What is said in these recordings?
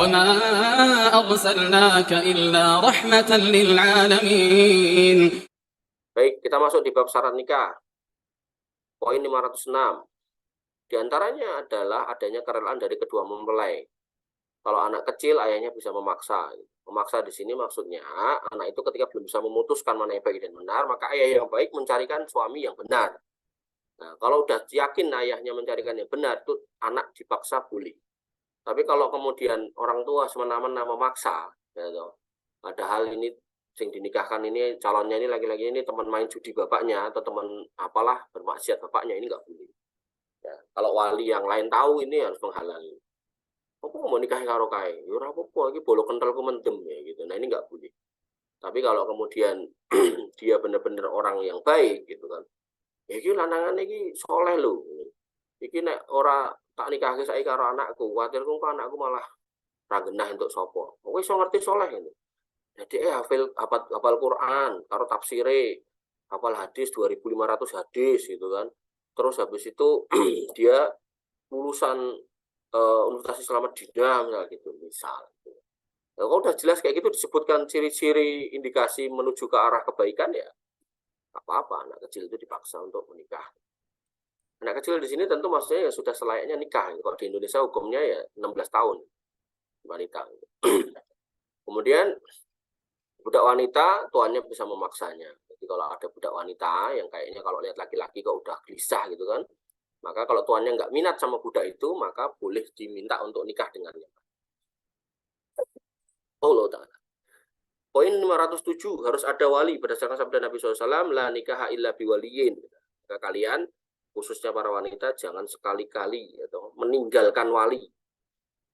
وما أرسلناك إلا رحمة للعالمين. Baik, kita masuk di bab syarat nikah. Poin 506. Di antaranya adalah adanya kerelaan dari kedua mempelai. Kalau anak kecil, ayahnya bisa memaksa. Memaksa di sini maksudnya, anak itu ketika belum bisa memutuskan mana yang baik dan benar, maka ayah yang baik mencarikan suami yang benar. Nah, kalau udah yakin ayahnya mencarikan yang benar, itu anak dipaksa boleh. Tapi kalau kemudian orang tua semena-mena memaksa, ya, padahal ini yang dinikahkan ini calonnya ini laki-laki ini teman main judi bapaknya atau teman apalah bermaksiat bapaknya, ini nggak boleh. Ya, kalau wali yang lain tahu ini harus menghalangi. Apa mau nikah karo kae? Ya ora apa-apa, iki bolo kentalku mendem ya gitu. Nah, ini nggak boleh. Tapi kalau kemudian dia benar-benar orang yang baik gitu kan. Ya iki lanangan iki soleh lho. Iki nek ora tak nikahke saiki karo anakku, kuwatirku kok anakku malah ra genah entuk sapa. Kowe iso ngerti soleh gitu. Jadi hafal Quran, karo tafsire, hafal hadis 2.500 hadis gitu kan. Terus habis itu dia lulusan Universitas Islam Madinah misalnya gitu, misal. Nah, kalau udah jelas kayak gitu disebutkan ciri-ciri indikasi menuju ke arah kebaikan ya apa-apa anak kecil itu dipaksa untuk menikah. Anak kecil di sini tentu maksudnya ya sudah selayaknya nikah. Kalau di Indonesia hukumnya ya 16 tahun wanita. Kemudian budak wanita tuannya bisa memaksanya. Jadi kalau ada budak wanita yang kayaknya kalau lihat laki-laki kok udah gelisah gitu kan, maka kalau tuannya nggak minat sama budak itu, maka boleh diminta untuk nikah dengannya. Allah Ta'ala. Poin 507, harus ada wali berdasarkan sabda Nabi SAW, la nikaha illa biwaliyin. Maka kalian, khususnya para wanita, jangan sekali-kali atau meninggalkan wali.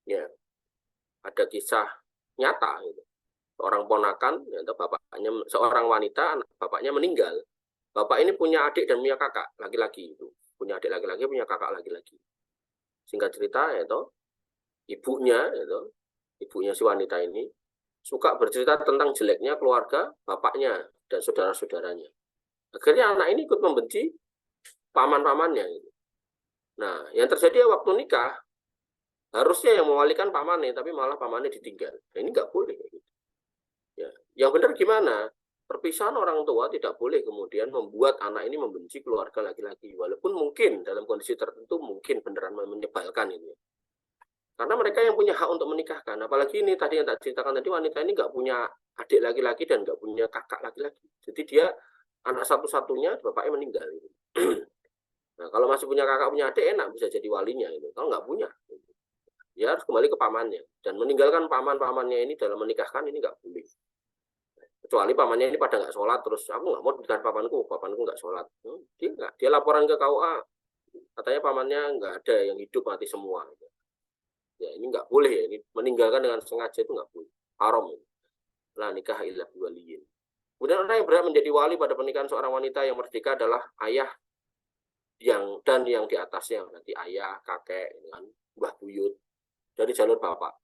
Ya, ada kisah nyata gitu. Seorang ponakan, atau bapaknya, seorang wanita, bapaknya meninggal. Bapak ini punya adik dan punya kakak laki-laki itu. Punya adik laki-laki, punya kakak laki-laki. Singkat cerita, itu ibunya si wanita ini suka bercerita tentang jeleknya keluarga bapaknya dan saudara-saudaranya. Akhirnya anak ini ikut membenci paman-pamannya. Nah, yang terjadi waktu nikah, harusnya yang mewalikan pamannya, tapi malah pamannya ditinggal. Nah, ini nggak boleh. Ya. Yang benar gimana? Perpisahan orang tua tidak boleh kemudian membuat anak ini membenci keluarga laki-laki. Walaupun mungkin dalam kondisi tertentu mungkin beneran menyebalkan itu. Karena mereka yang punya hak untuk menikahkan. Apalagi ini tadi yang tak ceritakan tadi, wanita ini nggak punya adik laki-laki dan nggak punya kakak laki-laki. Jadi dia anak satu-satunya, bapaknya meninggal. Gitu. Nah, kalau masih punya kakak, punya adik, enak bisa jadi walinya. Gitu. Kalau nggak punya, dia harus kembali ke pamannya. Dan meninggalkan paman-pamannya ini dalam menikahkan ini nggak boleh. Kecuali pamannya ini pada nggak sholat, terus aku nggak mau dengan papanku nggak sholat. Dia nggak, dia laporan ke KUA, katanya pamannya nggak ada yang hidup mati semua. Ya ini nggak boleh ya, ini meninggalkan dengan sengaja itu nggak boleh, haram. Lah nikah illa biwaliyin. Kemudian orang yang berhak menjadi wali pada pernikahan seorang wanita yang merdeka adalah ayah dan yang di atasnya, nanti ayah, kakek, mbah buyut dari jalur bapak.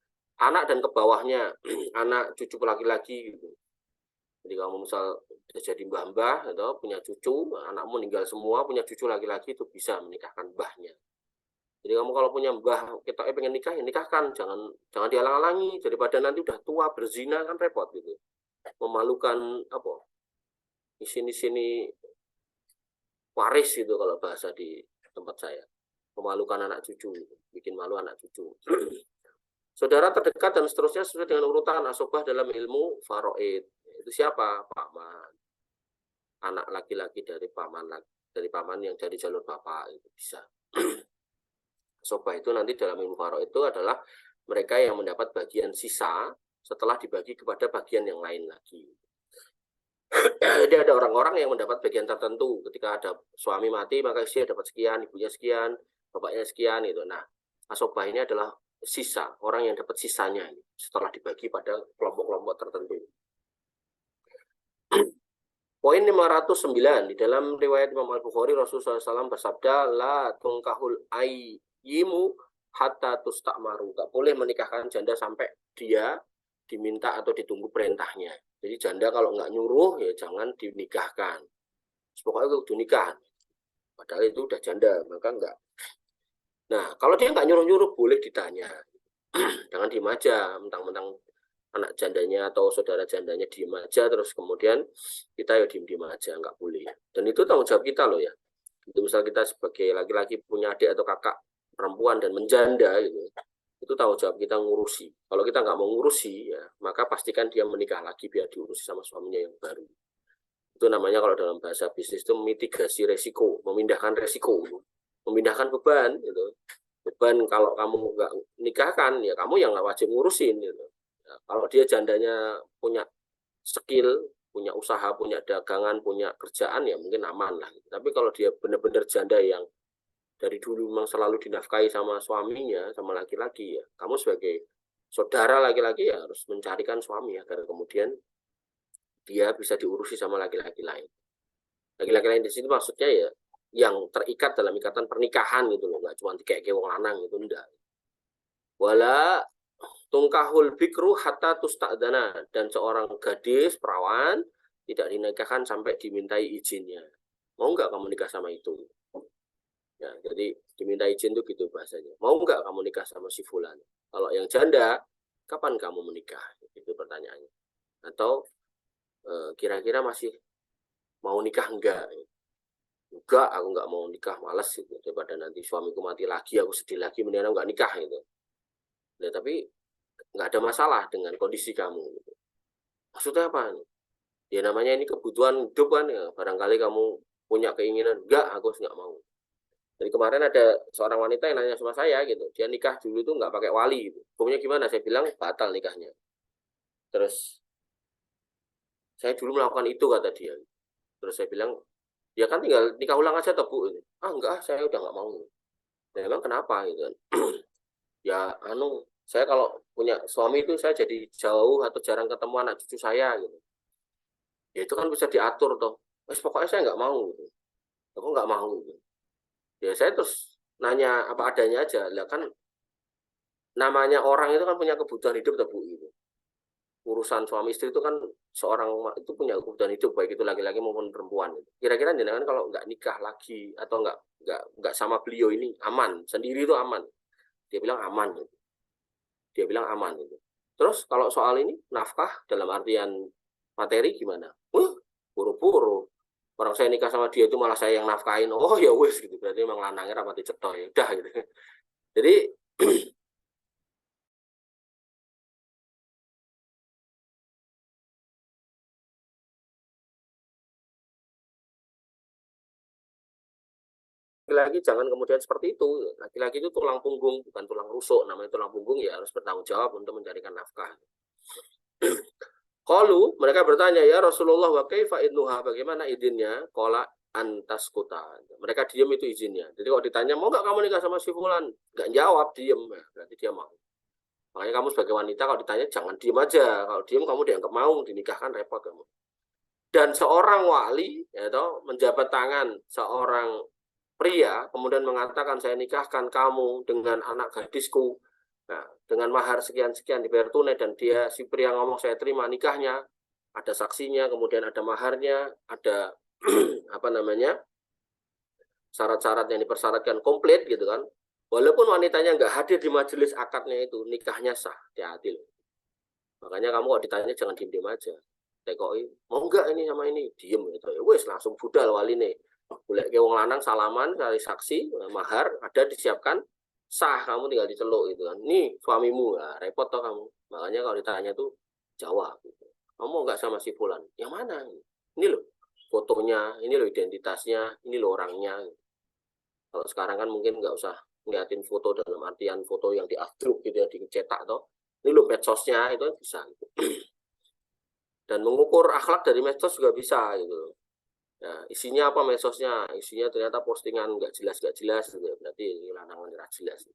Anak dan ke bawahnya, anak cucu laki-laki gitu. Jadi kamu misal jadi mbah-mbah atau punya cucu, anakmu meninggal semua, punya cucu laki-laki itu bisa menikahkan mbahnya. Jadi kamu kalau punya mbah, kita pengen nikah, ya nikahkan, jangan dihalang-halangi daripada nanti udah tua berzina kan repot gitu. Memalukan apa? Di sini waris gitu kalau bahasa di tempat saya. Memalukan anak cucu, bikin malu anak cucu. Saudara terdekat dan seterusnya sesuai dengan urutan asobah dalam ilmu faraid. Itu siapa? Paman. Anak laki-laki dari paman yang dari jalur bapak itu bisa. Asobah itu nanti dalam ilmu faraid itu adalah mereka yang mendapat bagian sisa setelah dibagi kepada bagian yang lain lagi. Jadi ada orang-orang yang mendapat bagian tertentu. Ketika ada suami mati maka dia dapat sekian, ibunya sekian, bapaknya sekian itu. Nah, asobah ini adalah sisa, orang yang dapat sisanya setelah dibagi pada kelompok-kelompok tertentu. Poin 509 di dalam riwayat Imam Al-Bukhari, Rasulullah SAW bersabda, la tungkahul ayyimu hatta tusta'maru. Gak boleh menikahkan janda sampai dia diminta atau ditunggu perintahnya. Jadi janda kalau nggak nyuruh ya jangan dinikahkan. Pokoknya itu nikah. Padahal itu udah janda, maka enggak. Nah, kalau dia nggak nyuruh-nyuruh boleh ditanya. Jangan diem aja, mentang-mentang anak jandanya atau saudara jandanya diem aja, terus kemudian kita ya diem-diem aja, nggak boleh. Dan itu tanggung jawab kita loh ya. Itu misal kita sebagai laki-laki punya adik atau kakak perempuan dan menjanda gitu, itu tanggung jawab kita ngurusi. Kalau kita nggak mau ngurusi, ya maka pastikan dia menikah lagi biar diurusi sama suaminya yang baru. Itu namanya kalau dalam bahasa bisnis itu mitigasi resiko, memindahkan resiko, memindahkan beban gitu. Beban kalau kamu nggak nikahkan, ya kamu yang nggak wajib ngurusin gitu. Ya, kalau dia jandanya punya skill, punya usaha, punya dagangan, punya kerjaan, ya mungkin aman lah. Tapi kalau dia benar-benar janda yang dari dulu memang selalu dinafkahi sama suaminya, sama laki-laki, ya kamu sebagai saudara laki-laki ya harus mencarikan suami agar kemudian dia bisa diurusi sama laki-laki lain. Laki-laki lain di sini maksudnya ya yang terikat dalam ikatan pernikahan gitu loh, nggak cuma kayak wong lanang gitu, enggak. Wala tungkahul bikru hatta tusta'dana, dan seorang gadis perawan tidak dinikahkan sampai dimintai izinnya. Mau nggak kamu nikah sama itu? Ya, jadi diminta izin tuh gitu bahasanya. Mau nggak kamu nikah sama si fulan? Kalau yang janda, kapan kamu menikah? Itu pertanyaannya. Atau kira-kira masih mau nikah enggak? Enggak, aku nggak mau nikah, malas gitu. Daripada nanti suamiku mati lagi, aku sedih lagi, mendingan nggak nikah gitu. Nah, tapi nggak ada masalah dengan kondisi kamu. Gitu. Maksudnya apa? Ya namanya ini kebutuhan hidup kan, ya. Barangkali kamu punya keinginan, enggak, aku nggak mau. Jadi kemarin ada seorang wanita yang nanya sama saya gitu, dia nikah dulu tuh nggak pakai wali gitu. Hukumnya gimana? Saya bilang batal nikahnya. Terus saya dulu melakukan itu kata dia. Terus saya bilang, ya kan tinggal nikah ulang aja toh Bu. Ah enggak, saya udah nggak mau. Nah, emang kenapa gitu kan? Ya saya kalau punya suami itu saya jadi jauh atau jarang ketemu anak cucu saya gitu. Ya itu kan bisa diatur toh. Mas pokoknya saya nggak mau gitu. Aku nggak mau gitu. Ya saya terus nanya apa adanya aja. Lah kan namanya orang itu kan punya kebutuhan hidup toh Bu gitu. Urusan suami istri itu kan seorang itu punya kebutuhan hidup baik itu laki-laki maupun perempuan. Gitu. Kira-kira jenengan kalau nggak nikah lagi atau nggak sama beliau ini aman sendiri itu aman. Dia bilang aman. Gitu. Dia bilang aman. Gitu. Terus kalau soal ini nafkah dalam artian materi gimana? Buru-buru. Orang saya nikah sama dia itu malah saya yang nafkahin. Oh ya wes gitu. Berarti emang lanangnya rapati cetoy. Udah gitu. Jadi laki-laki jangan kemudian seperti itu. Laki-laki itu tulang punggung, bukan tulang rusuk. Namanya tulang punggung ya harus bertanggung jawab untuk mencarikan nafkah. Qalu, mereka bertanya, ya Rasulullah wa kaifa idnuha, bagaimana izinnya? Qala antas kuta. Mereka diam itu izinnya. Jadi kalau ditanya, mau nggak kamu nikah sama si fulan? Nggak jawab, diam. Berarti dia mau. Makanya kamu sebagai wanita kalau ditanya, jangan diam aja. Kalau diam kamu dianggap mau, dinikahkan repot kamu. Dan seorang wali, ya toh, menjabat tangan seorang pria, kemudian mengatakan, saya nikahkan kamu dengan anak gadisku. Nah, dengan mahar sekian-sekian dibayar tunai dan dia si pria ngomong saya terima nikahnya, ada saksinya, kemudian ada maharnya, ada apa namanya syarat-syarat yang dipersyaratkan komplit gitu kan. Walaupun wanitanya nggak hadir di majelis akadnya itu, nikahnya sah, hati-hati loh. Makanya kamu kalau ditanya jangan diem-diem aja. Tekoi, mau enggak ini sama ini? Diem gitu. Ya wes langsung budal wali nih. Boleh ke wong lanang salaman, cari saksi, mahar, ada disiapkan, sah kamu tinggal diceluk gitu kan. Nih suamimu, nah, repot toh kamu. Makanya kalau ditanya tuh jawab. Gitu. Kamu enggak sama si fulan? Yang mana? Ini loh fotonya, ini loh identitasnya, ini loh orangnya. Kalau sekarang kan mungkin nggak usah ngeliatin foto dalam artian foto yang diupload gitu ya, dicetak toh. Ini loh medsosnya itu bisa. Gitu. Dan mengukur akhlak dari medsos juga bisa gitu. Nah, isinya apa medsosnya? Isinya ternyata postingan nggak jelas gitu. Berarti ini lanangan nggak jelas.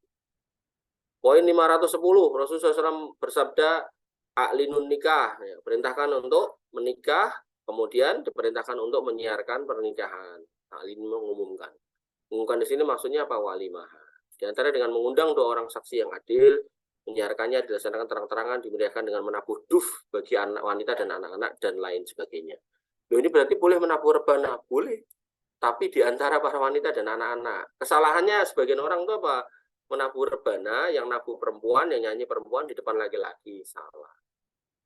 Poin 510, Rasulullah SAW bersabda, A'linun nikah, ya, perintahkan untuk menikah, kemudian diperintahkan untuk menyiarkan pernikahan. A'lin mengumumkan. Mengumumkan di sini maksudnya apa? Walimah. Di antara dengan mengundang dua orang saksi yang adil, menyiarkannya dilaksanakan terang-terangan, dimeriahkan dengan menabuh duf bagi anak wanita dan anak-anak dan lain sebagainya. Loh, ini berarti boleh menabuh rebana? Boleh. Tapi di antara para wanita dan anak-anak. Kesalahannya sebagian orang itu apa? menabuh rebana, yang nabuh perempuan, yang nyanyi perempuan di depan laki-laki. Salah.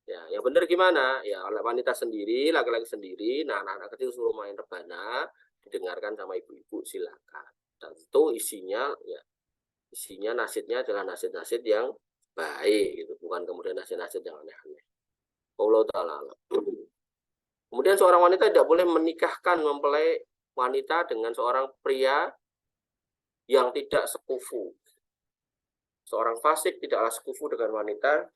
Ya, yang benar gimana? Ya, oleh wanita sendiri, laki-laki sendiri. Nah, anak-anak kecil suruh main rebana, didengarkan sama ibu-ibu, silakan. Dan itu isinya nasidnya adalah nasid-nasid yang baik, gitu. Bukan kemudian nasid-nasid yang aneh-aneh. Allah Ta'ala. Kemudian seorang wanita tidak boleh menikahkan, mempelai wanita dengan seorang pria yang tidak sekufu. Seorang fasik tidaklah sekufu dengan wanita.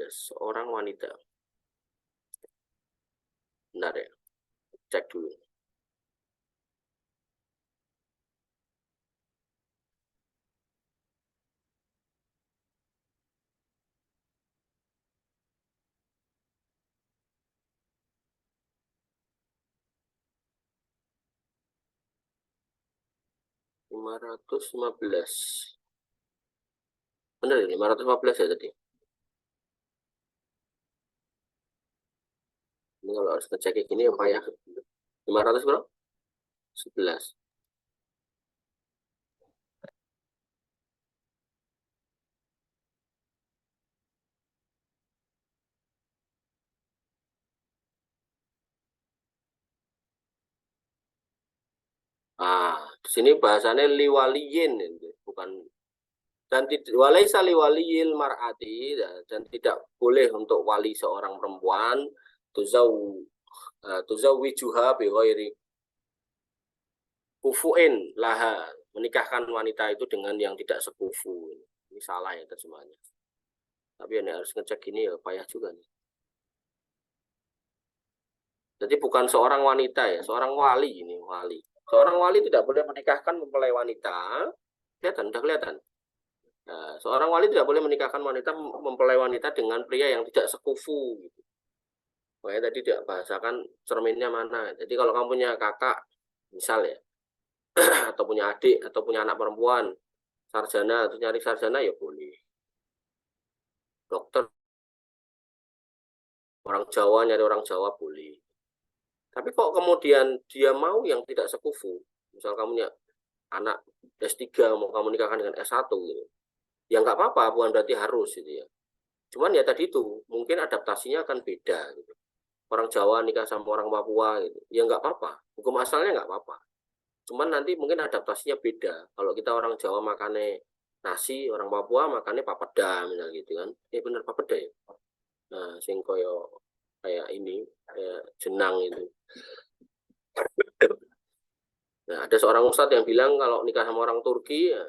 Seorang wanita. Benar ya? Cek dulu. Benar ya, 515 ya tadi. Ini kalau harus ngecek kayak gini apa ya? 500 berapa? 11. Di sini bahasanya liwaliyin, bukan, dan walaisa liwaliyil mar'ati, dan tidak boleh untuk wali seorang perempuan tuzawwijuha bi ghairi kufuin laha, menikahkan wanita itu dengan yang tidak sekufu. Ini salah ya terjemahnya. Tapi ini harus ngecek gini ya, payah juga nih. Jadi bukan seorang wanita ya, seorang wali ini, wali. Seorang wali tidak boleh menikahkan mempelai wanita. Kelihatan, sudah kelihatan. Nah, seorang wali tidak boleh menikahkan wanita, mempelai wanita dengan pria yang tidak sekufu. Gitu. Makanya tadi tidak bahasakan cerminnya mana. Jadi kalau kamu punya kakak, misal ya, atau punya adik, atau punya anak perempuan, sarjana, atau nyari sarjana ya boleh. Dokter, orang Jawa nyari orang Jawa boleh. Tapi kok kemudian dia mau yang tidak sekufu, misal kamu punya anak S3 mau kamu nikahkan dengan S1 gitu. Ya nggak apa-apa, bukan berarti harus gitu ya. Cuman ya tadi itu, mungkin adaptasinya akan beda gitu. Orang Jawa nikah sama orang Papua gitu. Ya nggak apa-apa, hukum asalnya nggak apa-apa. Cuman nanti mungkin adaptasinya beda. Kalau kita orang Jawa makannya nasi, orang Papua makannya papeda misalnya gitu kan. Bener papeda ya. Nah, sing koyo kayak ini, kayak jenang itu. Nah, ada seorang ustadz yang bilang kalau nikah sama orang Turki, ya,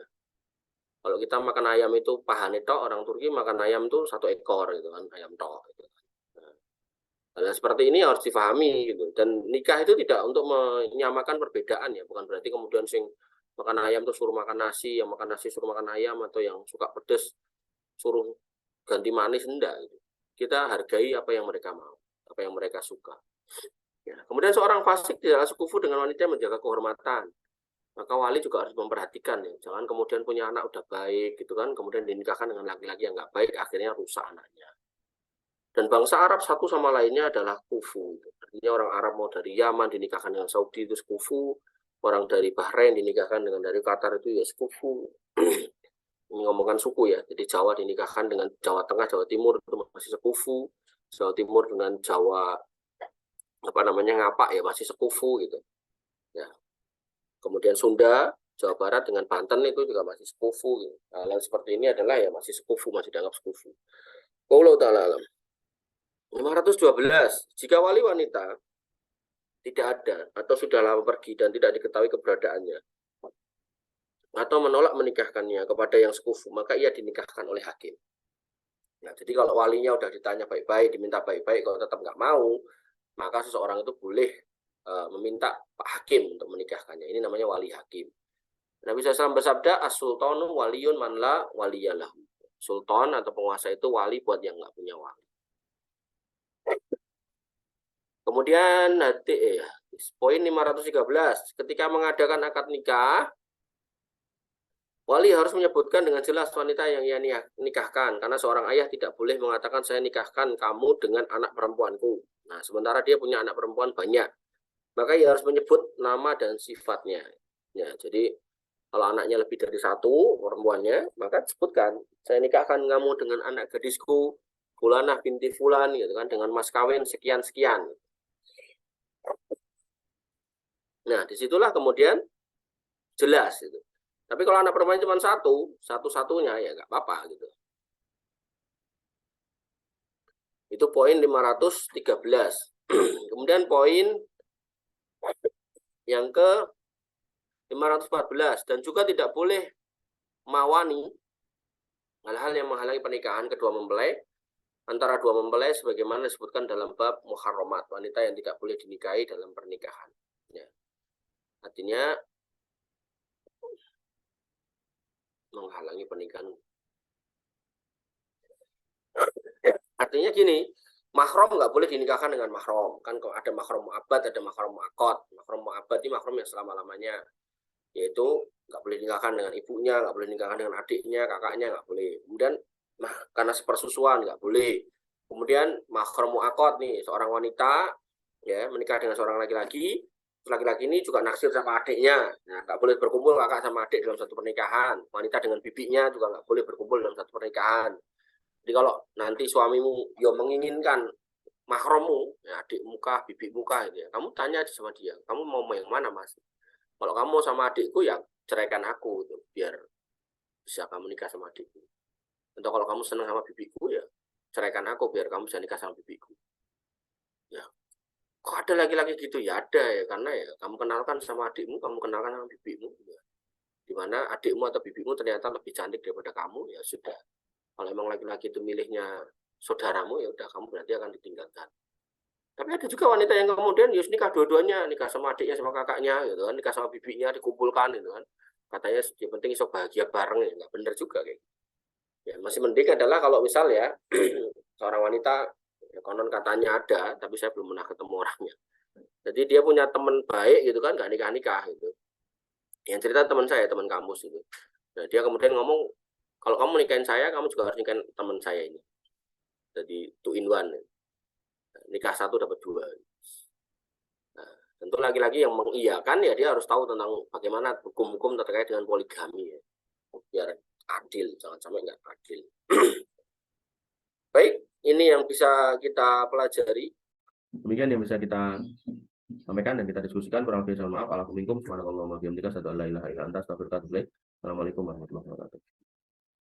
kalau kita makan ayam itu pahane tok, orang Turki makan ayam itu 1 ekor gitu kan, ayam tok. Gitu. Nah, hal seperti ini harus difahami gitu. Dan nikah itu tidak untuk menyamakan perbedaan ya, bukan berarti kemudian sing makan ayam tuh suruh makan nasi, yang makan nasi suruh makan ayam, atau yang suka pedes suruh ganti manis, enggak gitu. Kita hargai apa yang mereka mau, apa yang mereka suka. Ya. Kemudian seorang fasik tidak sekufu dengan wanita yang menjaga kehormatan. Maka wali juga harus memperhatikan ya, jangan kemudian punya anak udah baik gitu kan, kemudian dinikahkan dengan laki-laki yang nggak baik, akhirnya rusak anaknya. Dan bangsa Arab satu sama lainnya adalah kufu. Artinya orang Arab mau dari Yaman dinikahkan dengan Saudi itu kufu, orang dari Bahrain dinikahkan dengan dari Qatar itu ya kufu. Ini ngomongkan suku ya, jadi Jawa dinikahkan dengan Jawa Tengah, Jawa Timur itu masih sekufu, Jawa Timur dengan Jawa apa namanya Ngapak ya masih sekufu gitu. Ya. Kemudian Sunda, Jawa Barat dengan Banten itu juga masih sekufu. Gitu. Hal seperti ini adalah ya masih sekufu, masih dianggap sekufu. Wallahu ta'ala alam. 512. Jika wali wanita tidak ada atau sudah lama pergi dan tidak diketahui keberadaannya atau menolak menikahkannya kepada yang sekufu, maka ia dinikahkan oleh hakim. Nah, jadi kalau walinya udah ditanya baik-baik, diminta baik-baik, kalau tetap nggak mau, maka seseorang itu boleh meminta Pak Hakim untuk menikahkannya. Ini namanya wali hakim. Nabi SAW bersabda, as-sultanu waliyun man la waliyalahu. Sultan atau penguasa itu wali buat yang nggak punya wali. Kemudian poin 513, ketika mengadakan akad nikah, wali harus menyebutkan dengan jelas wanita yang ia nikahkan, karena seorang ayah tidak boleh mengatakan saya nikahkan kamu dengan anak perempuanku. Nah, sementara dia punya anak perempuan banyak. maka ia harus menyebut nama dan sifatnya. Ya, jadi kalau anaknya lebih dari satu perempuannya, maka sebutkan, saya nikahkan kamu dengan anak gadisku Fulanah binti Fulan, gitu kan, dengan mas kawin sekian sekian. Nah, disitulah kemudian jelas itu. Tapi kalau anak perempuan cuma satu-satunya ya nggak apa-apa gitu. Itu poin 513. Kemudian poin yang ke 514, dan juga tidak boleh mawani hal-hal yang menghalangi pernikahan kedua mempelai antara dua mempelai sebagaimana disebutkan dalam bab muharramat, wanita yang tidak boleh dinikahi dalam pernikahan. Ya. Artinya menghalangi pernikahan. Artinya gini, mahram nggak boleh dinikahkan dengan mahram. Kan kalau ada mahram mu'abbad, ada mahram mu'aqqad. Mahram mu'abbad ini mahram yang selama-lamanya. Yaitu nggak boleh dinikahkan dengan ibunya, nggak boleh dinikahkan dengan adiknya, kakaknya, nggak boleh. Kemudian karena sepersusuan nggak boleh. Kemudian mahram mu'aqqad nih, seorang wanita ya menikah dengan seorang laki-laki, laki-laki ini juga naksir sama adiknya. Nah, nggak boleh berkumpul kakak sama adik dalam satu pernikahan. Wanita dengan bibinya juga nggak boleh berkumpul dalam satu pernikahan. Jadi kalau nanti suamimu yang menginginkan mahrammu, ya adik muka, bibi muka, gitu ya, kamu tanya aja sama dia, kamu mau yang mana mas? Kalau kamu sama adikku ya ceraikan aku, gitu, biar bisa kamu nikah sama adikku. Atau kalau kamu senang sama bibiku ya ceraikan aku biar kamu bisa nikah sama bibiku. Ya, kok ada laki-laki gitu ya ada ya, karena ya kamu kenalkan sama adikmu, kamu kenalkan sama bibimu, ya. Dimana adikmu atau bibimu ternyata lebih cantik daripada kamu, ya sudah. Kalau emang laki-laki itu milihnya saudaramu, ya udah kamu berarti akan ditinggalkan. Tapi ada juga wanita yang kemudian ya nikah dua-duanya, nikah sama adiknya sama kakaknya, gitu kan, nikah sama bibinya dikumpulkan, gitu kan. Katanya yang penting iso bahagia bareng, ya nggak bener juga kayak. Ya masih mending adalah kalau misal ya seorang wanita ya, konon katanya ada, tapi saya belum pernah ketemu orangnya. Jadi dia punya teman baik gitu kan, nggak nikah-nikah gitu. Yang cerita teman saya, teman kampus itu. Nah dia kemudian ngomong, kalau kamu nikahin saya, kamu juga harus nikahin teman saya ini. Jadi 2 in 1. Nikah satu dapat 2. Nah, tentu laki-laki yang mengiyakan ya dia harus tahu tentang bagaimana hukum-hukum terkait dengan poligami ya. Biar adil, jangan sampai nggak adil. Baik, ini yang bisa kita pelajari. Demikian yang bisa kita sampaikan dan kita diskusikan. Kurang lebih mohon maaf. Assalamualaikum warahmatullahi wabarakatuh. Assalamualaikum warahmatullahi wabarakatuh.